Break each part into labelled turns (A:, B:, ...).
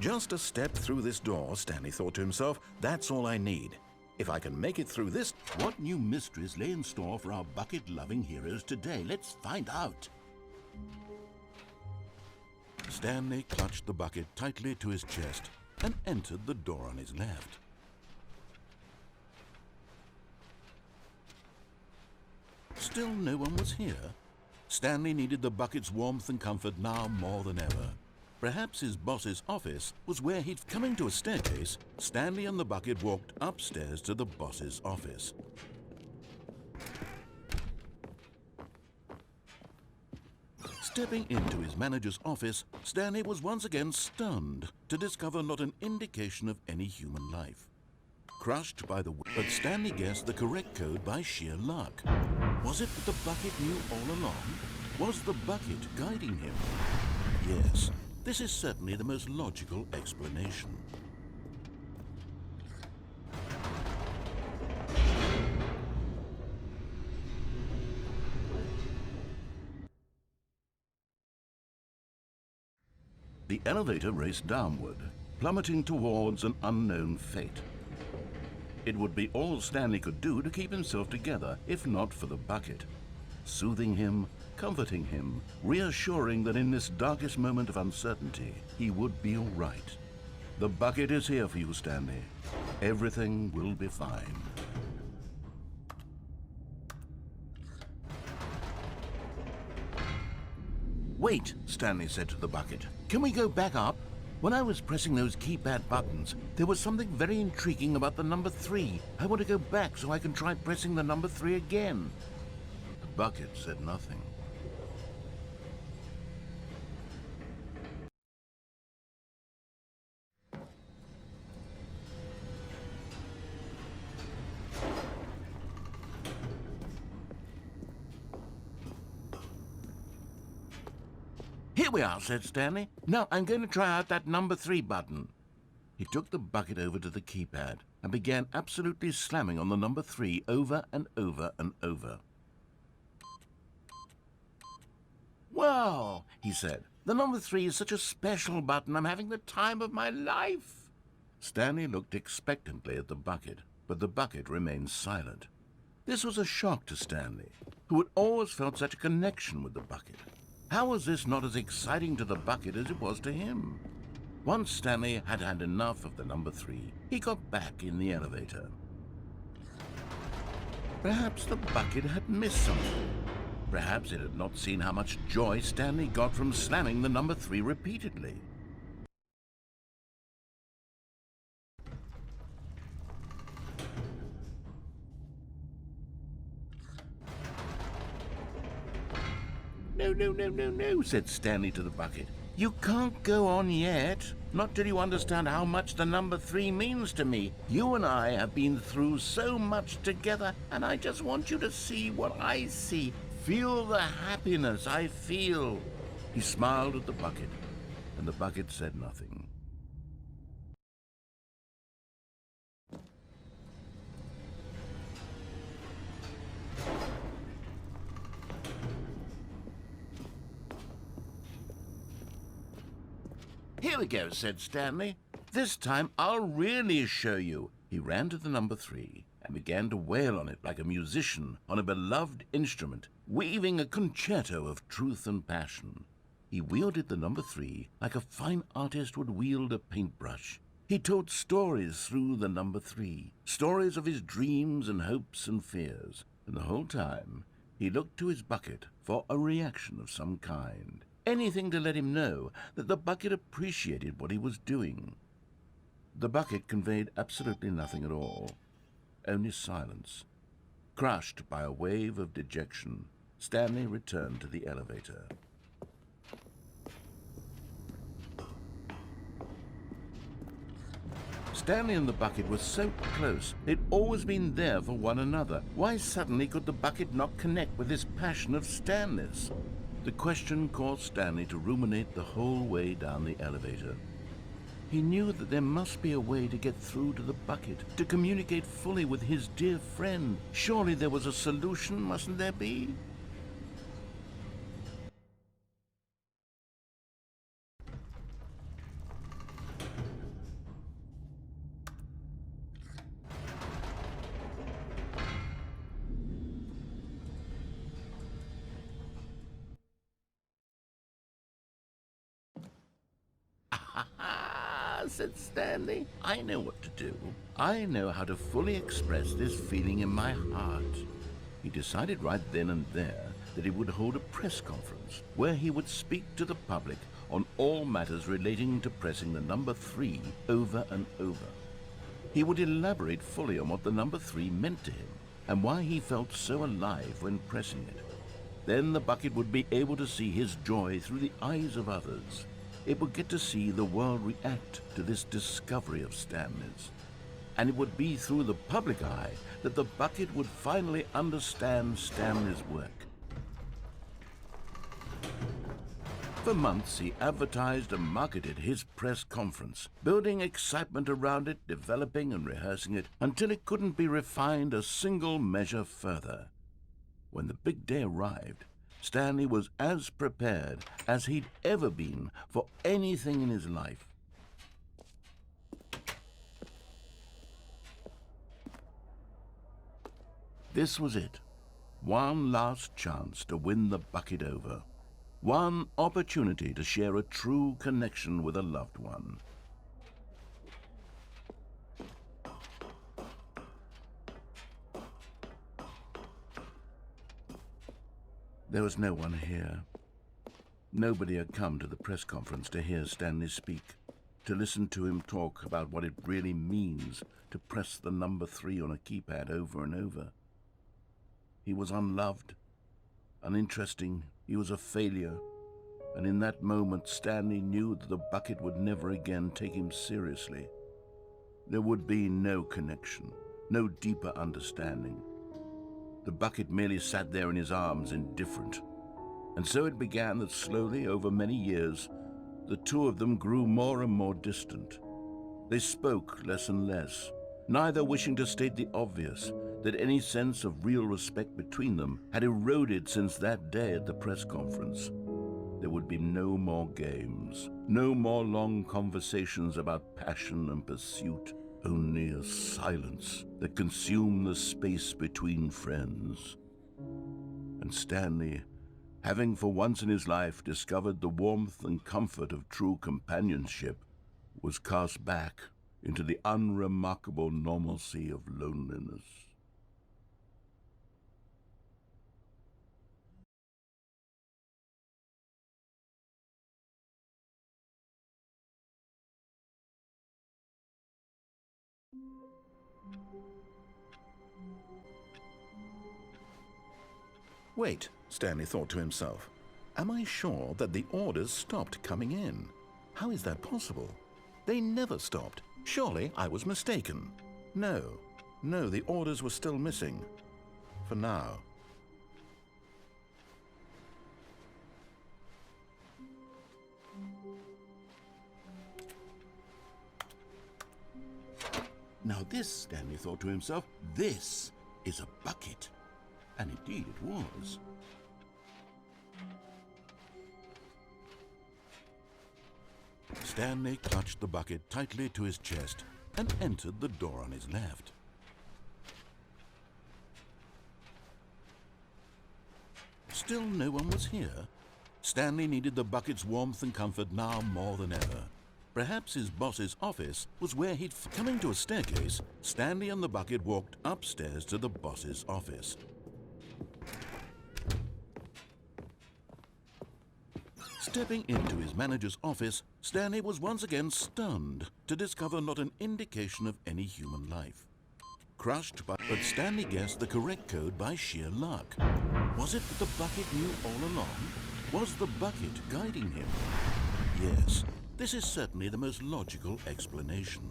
A: Just a step through this door, Stanley thought to himself. That's all I need. If I can make it through this... What new mysteries lay in store for our bucket-loving heroes today? Let's find out. Stanley clutched the bucket tightly to his chest and entered the door on his left. Still no one was here. Stanley needed the bucket's warmth and comfort now more than ever. Perhaps his boss's office was where he'd... Coming to a staircase, Stanley and the bucket walked upstairs to the boss's office. Stepping into his manager's office, Stanley was once again stunned to discover not an indication of any human life. Crushed by the... But Stanley guessed the correct code by sheer luck. Was it that the bucket knew all along? Was the bucket guiding him? Yes, this is certainly the most logical explanation. The elevator raced downward, plummeting towards an unknown fate. It would be all Stanley could do to keep himself together, if not for the bucket. Soothing him, comforting him, reassuring that in this darkest moment of uncertainty, he would be all right. The bucket is here for you, Stanley. Everything will be fine. Wait, Stanley said to the bucket. Can we go back up? When I was pressing those keypad buttons, there was something very intriguing about the number 3. I want to go back so I can try pressing the number 3 again. The bucket said nothing. Here we are, said Stanley. Now I'm going to try out that number 3 button. He took the bucket over to the keypad and began absolutely slamming on the number 3 over and over and over. Wow, he said. The number 3 is such a special button. I'm having the time of my life. Stanley looked expectantly at the bucket, but the bucket remained silent. This was a shock to Stanley, who had always felt such a connection with the bucket. How was this not as exciting to the bucket as it was to him? Once Stanley had had enough of the number 3, he got back in the elevator. Perhaps the bucket had missed something. Perhaps it had not seen how much joy Stanley got from slamming the number 3 repeatedly. No, said Stanley to the bucket. You can't go on yet. Not till you understand how much the number 3 means to me. You and I have been through so much together, and I just want you to see what I see. Feel the happiness I feel. He smiled at the bucket, and the bucket said nothing. Here we go, said Stanley. This time I'll really show you. He ran to the number 3 and began to wail on it like a musician on a beloved instrument, weaving a concerto of truth and passion. He wielded the number 3 like a fine artist would wield a paintbrush. He told stories through the number 3, stories of his dreams and hopes and fears, and the whole time he looked to his bucket for a reaction of some kind. Anything to let him know that the bucket appreciated what he was doing. The bucket conveyed absolutely nothing at all, only silence. Crushed by a wave of dejection, Stanley returned to the elevator. Stanley and the bucket were so close. They'd always been there for one another. Why suddenly could the bucket not connect with this passion of Stanley's? The question caused Stanley to ruminate the whole way down the elevator. He knew that there must be a way to get through to the bucket, to communicate fully with his dear friend. Surely there was a solution, mustn't there be? said Stanley. I know what to do. I know how to fully express this feeling in my heart. He decided right then and there that he would hold a press conference where he would speak to the public on all matters relating to pressing the number 3 over and over. He would elaborate fully on what the number 3 meant to him and why he felt so alive when pressing it. Then the bucket would be able to see his joy through the eyes of others. It would get to see the world react to this discovery of Stanley's. And it would be through the public eye that the bucket would finally understand Stanley's work. For months, he advertised and marketed his press conference, building excitement around it, developing and rehearsing it, until it couldn't be refined a single measure further. When the big day arrived, Stanley was as prepared as he'd ever been for anything in his life. This was it. One last chance to win the bucket over. One opportunity to share a true connection with a loved one. There was no one here. Nobody had come to the press conference to hear Stanley speak, to listen to him talk about what it really means to press the number 3 on a keypad over and over. He was unloved, uninteresting, he was a failure, and in that moment Stanley knew that the bucket would never again take him seriously. There would be no connection, no deeper understanding. The bucket merely sat there in his arms, indifferent. And so it began that slowly, over many years, the two of them grew more and more distant. They spoke less and less, neither wishing to state the obvious, that any sense of real respect between them had eroded since that day at the press conference. There would be no more games, no more long conversations about passion and pursuit, only a silence that consumed the space between friends. And Stanley, having for once in his life discovered the warmth and comfort of true companionship, was cast back into the unremarkable normalcy of loneliness.
B: Wait, Stanley thought to himself. Am I sure that the orders stopped coming in? How is that possible? They never stopped. Surely I was mistaken. No, the orders were still missing. For now.
A: Now this, Stanley thought to himself, this is a bucket. And indeed it was.
B: Stanley clutched the bucket tightly to his chest and entered the door on his left. Still no one was here. Stanley needed the bucket's warmth and comfort now more than ever. Perhaps his boss's office was where he'd... Coming to a staircase, Stanley and the bucket walked upstairs to the boss's office. Stepping into his manager's office, Stanley was once again stunned to discover not an indication of any human life. Crushed by... But Stanley guessed the correct code by sheer luck. Was it that the bucket knew all along? Was the bucket guiding him? Yes, this is certainly the most logical explanation.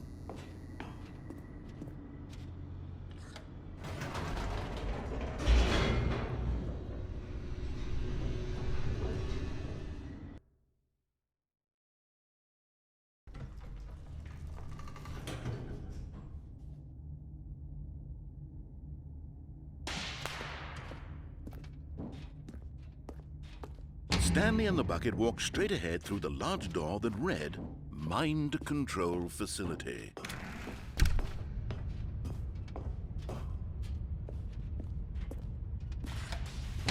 B: Stanley and the bucket walked straight ahead through the large door that read, Mind Control Facility.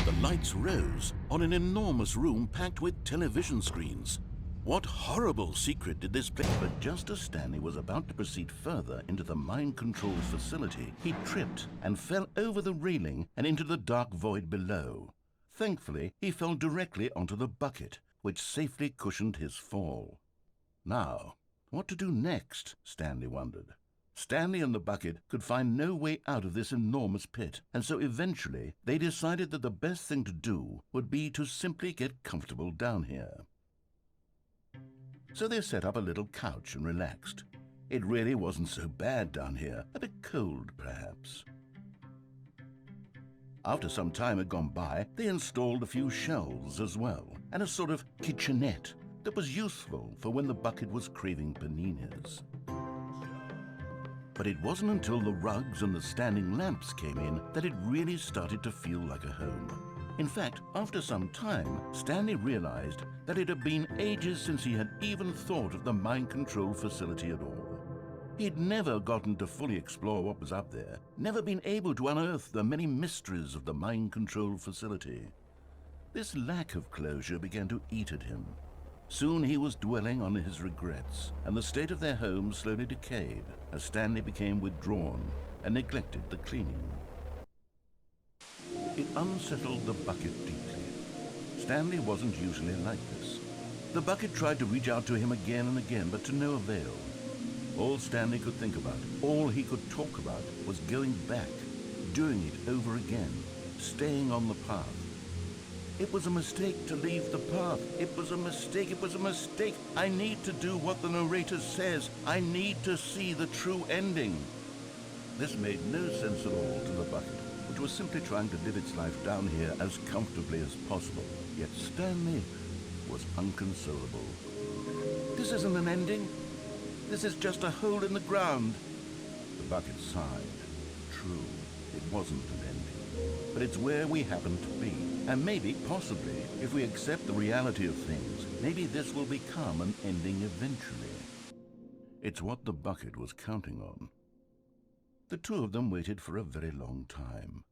B: The lights rose on an enormous room packed with television screens. What horrible secret did this place?
A: But just as Stanley was about to proceed further into the mind control facility, he tripped and fell over the railing and into the dark void below. Thankfully, he fell directly onto the bucket, which safely cushioned his fall. Now, what to do next? Stanley wondered. Stanley and the bucket could find no way out of this enormous pit, and so eventually they decided that the best thing to do would be to simply get comfortable down here. So they set up a little couch and relaxed. It really wasn't so bad down here, a bit cold perhaps. After some time had gone by, they installed a few shelves as well, and a sort of kitchenette that was useful for when the bucket was craving paninis. But it wasn't until the rugs and the standing lamps came in that it really started to feel like a home. In fact, after some time, Stanley realized that it had been ages since he had even thought of the mind control facility at all. He'd never gotten to fully explore what was up there, never been able to unearth the many mysteries of the mind control facility. This lack of closure began to eat at him. Soon he was dwelling on his regrets, and the state of their home slowly decayed as Stanley became withdrawn and neglected the cleaning. It unsettled the bucket deeply. Stanley wasn't usually like this. The bucket tried to reach out to him again and again, but to no avail. All Stanley could think about, all he could talk about, was going back, doing it over again, staying on the path. It was a mistake to leave the path. It was a mistake. It was a mistake. I need to do what the narrator says. I need to see the true ending. This made no sense at all to the bucket, which was simply trying to live its life down here as comfortably as possible. Yet Stanley was unconsolable. This isn't an ending. This is just a hole in the ground. The bucket sighed. True, it wasn't an ending. But it's where we happen to be. And maybe, possibly, if we accept the reality of things, maybe this will become an ending eventually. It's what the bucket was counting on. The two of them waited for a very long time.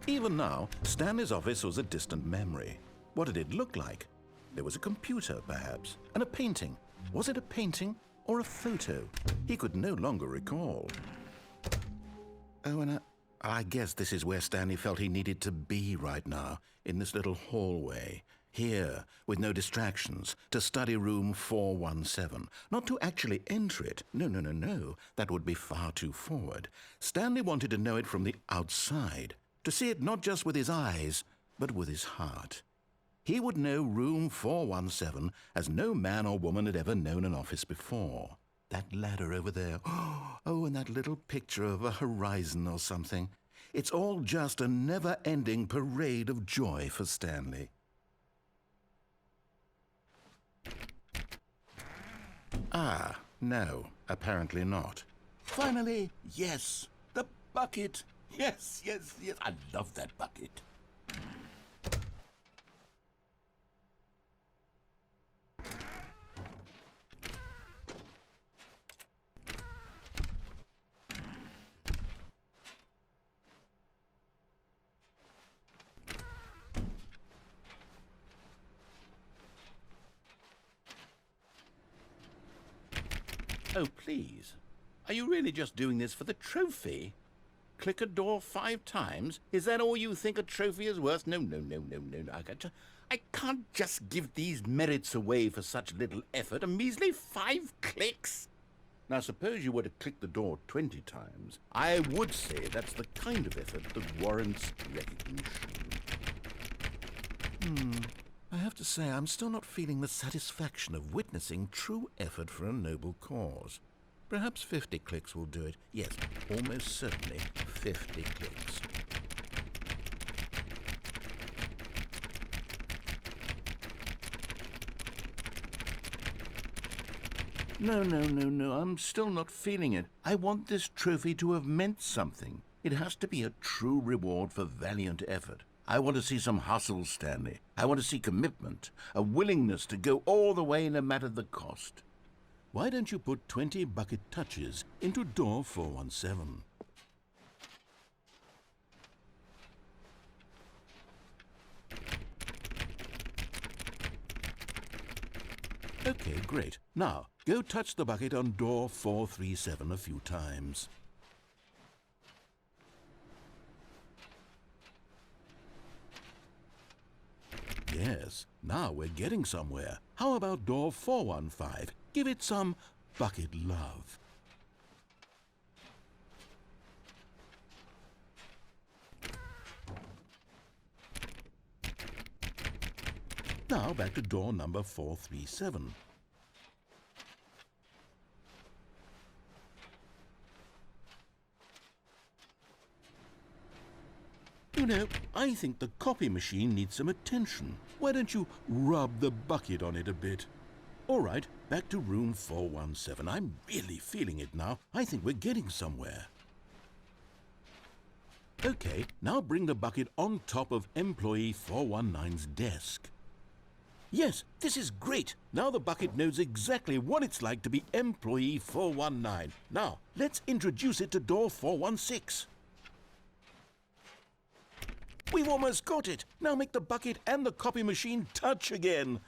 A: Even now, Stanley's office was a distant memory. What did it look like? There was a computer, perhaps, and a painting. Was it a painting or a photo? He could no longer recall. Oh, and I guess this is where Stanley felt he needed to be right now, in this little hallway. Here, with no distractions, to study room 417. Not to actually enter it. No. That would be far too forward. Stanley wanted to know it from the outside. To see it not just with his eyes, but with his heart. He would know room 417 as no man or woman had ever known an office before. That ladder over there. Oh, and that little picture of a horizon or something. It's all just a never-ending parade of joy for Stanley. Ah, no, apparently not. Finally, yes, the bucket. Yes, I love that bucket. Oh, please. Are you really just doing this for the trophy? Click a door 5 times? Is that all you think a trophy is worth? No. I can't just give these merits away for such little effort. A measly 5 clicks? Now, suppose you were to click the door 20 times. I would say that's the kind of effort that warrants recognition. I have to say, I'm still not feeling the satisfaction of witnessing true effort for a noble cause. Perhaps 50 clicks will do it. Yes, almost certainly 50 clicks. No, I'm still not feeling it. I want this trophy to have meant something. It has to be a true reward for valiant effort. I want to see some hustle, Stanley. I want to see commitment, a willingness to go all the way no matter the cost.
B: why don't you put 20 bucket touches into door 417? Okay, great. Now, go touch the bucket on door 437 a few times. Yes, now we're getting somewhere. How about door 415? Give it some bucket love. Now back to door number 437. You know, I think the copy machine needs some attention. Why don't you rub the bucket on it a bit? All right, back to room 417. I'm really feeling it now. I think we're getting somewhere. Okay, now bring the bucket on top of employee 419's desk. Yes, this is great. Now the bucket knows exactly what it's like to be employee 419. Now, let's introduce it to door 416. We've almost got it. Now make the bucket and the copy machine touch again.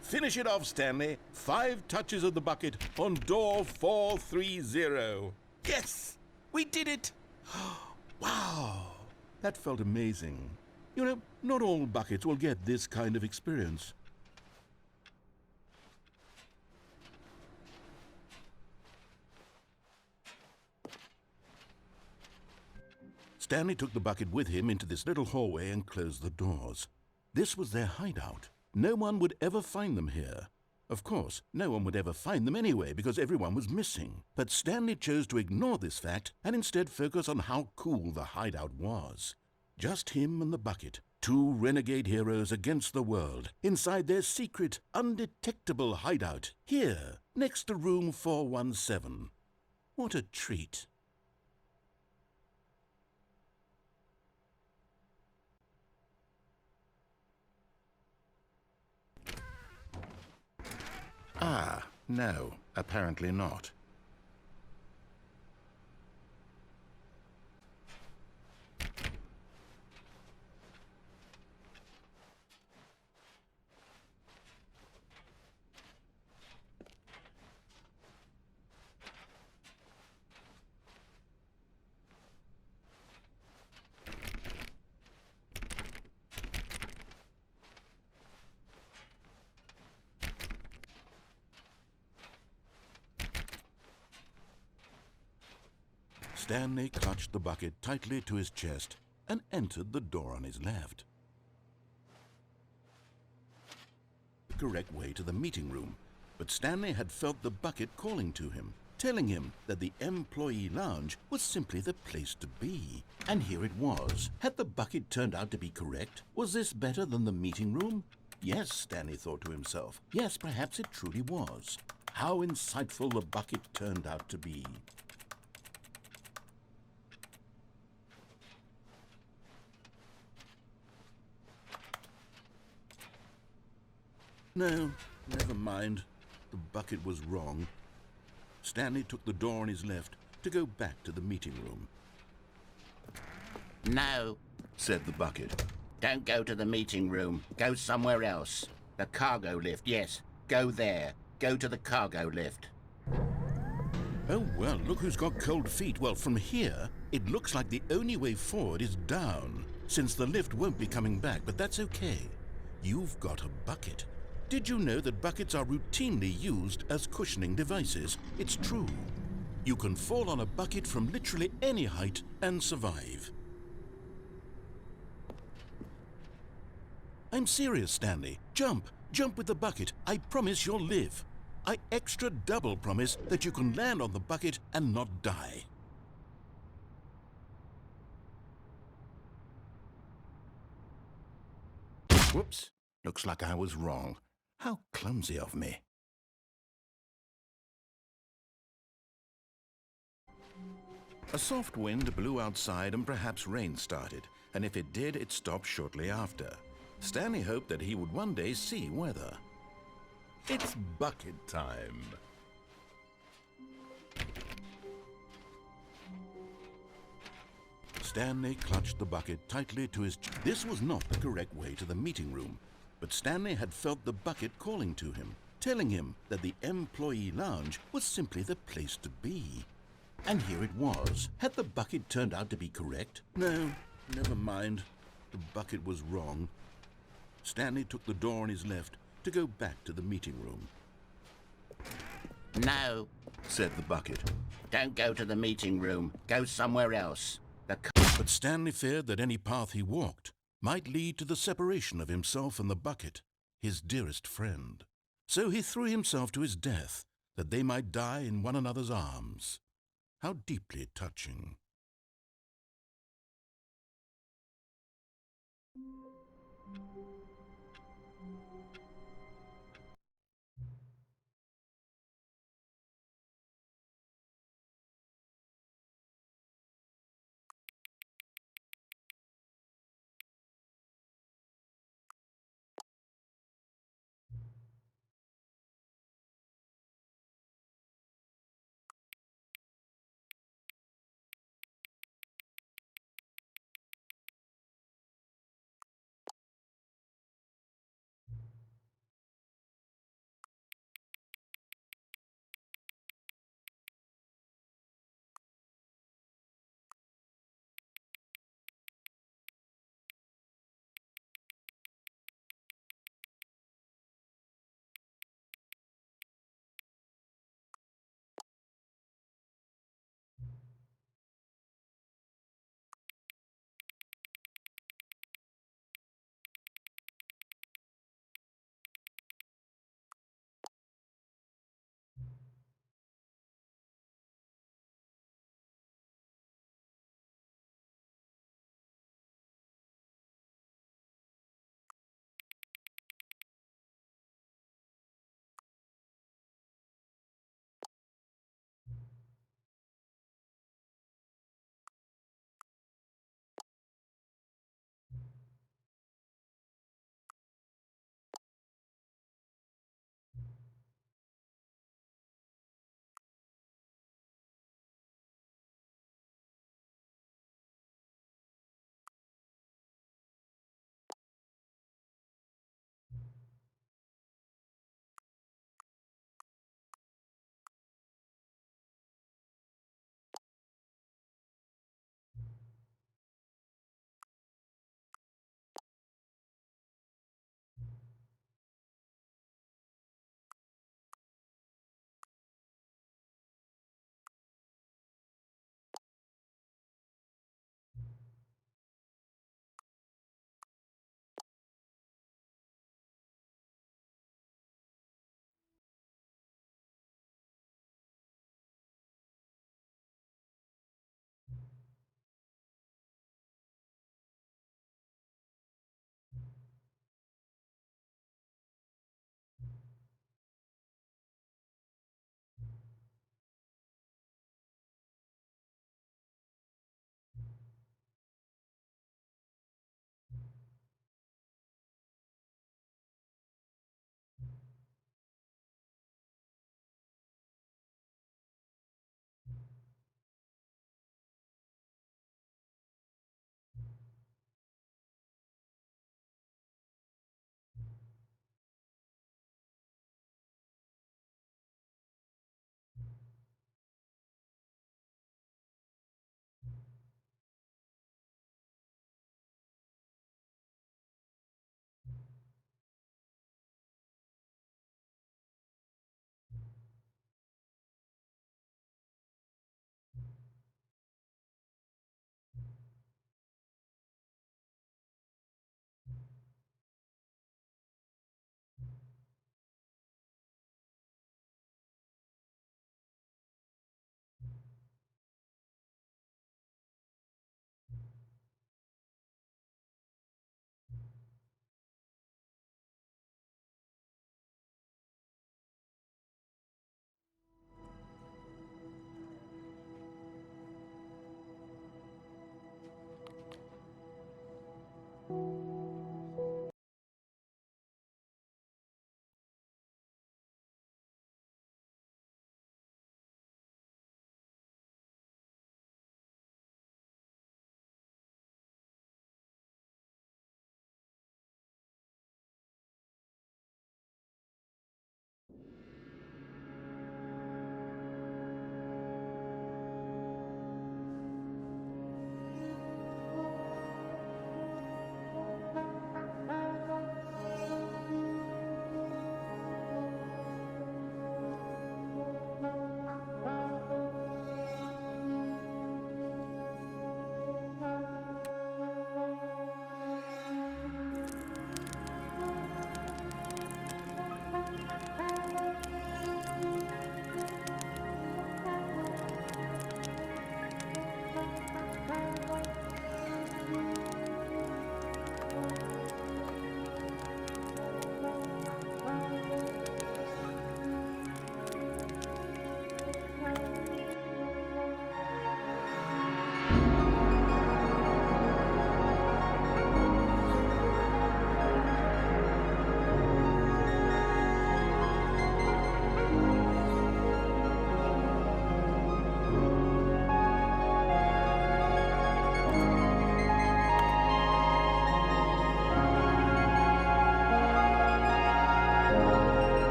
B: Finish it off, Stanley. 5 touches of the bucket on door 430. Yes! We did it! Wow! That felt amazing. You know, not all buckets will get this kind of experience. Stanley took the bucket with him into this little hallway and closed the doors. This was their hideout. No one would ever find them here. Of course, no one would ever find them anyway because everyone was missing. But Stanley chose to ignore this fact and instead focus on how cool the hideout was. Just him and the bucket, 2 renegade heroes against the world, inside their secret, undetectable hideout, here, next to room 417. What a treat. Ah, no, apparently not. Stanley clutched the bucket tightly to his chest and entered the door on his left. The correct way to the meeting room, but Stanley had felt the bucket calling to him, telling him that the employee lounge was simply the place to be. And here it was. Had the bucket turned out to be correct? Was this better than the meeting room? Yes, Stanley thought to himself. Yes, perhaps it truly was. How insightful the bucket turned out to be. No, never mind. The bucket was wrong. Stanley took the door on his left to go back to the meeting room.
A: No, said the bucket. Don't go to the meeting room. Go somewhere else. The cargo lift, yes. Go there. Go to the cargo lift.
B: Oh, well, look who's got cold feet. Well, from here, it looks like the only way forward is down, since the lift won't be coming back, but that's okay. You've got a bucket. Did you know that buckets are routinely used as cushioning devices? It's true. You can fall on a bucket from literally any height and survive. I'm serious, Stanley. Jump. Jump with the bucket. I promise you'll live. I extra double promise that you can land on the bucket and not die. Whoops. Looks like I was wrong. How clumsy of me. A soft wind blew outside and perhaps rain started, and if it did, it stopped shortly after. Stanley hoped that he would one day see weather.
A: It's bucket time.
B: Stanley clutched the bucket tightly to his chest. This was not the correct way to the meeting room, but Stanley had felt the bucket calling to him, telling him that the employee lounge was simply the place to be. And here it was. Had the bucket turned out to be correct? No, never mind. The bucket was wrong. Stanley took the door on his left to go back to the meeting room.
C: No,
B: Said the bucket.
C: don't go to the meeting room. Go somewhere else.
B: But Stanley feared that any path he walked might lead to the separation of himself and the bucket, his dearest friend. So he threw himself to his death, that they might die in one another's arms. How deeply touching.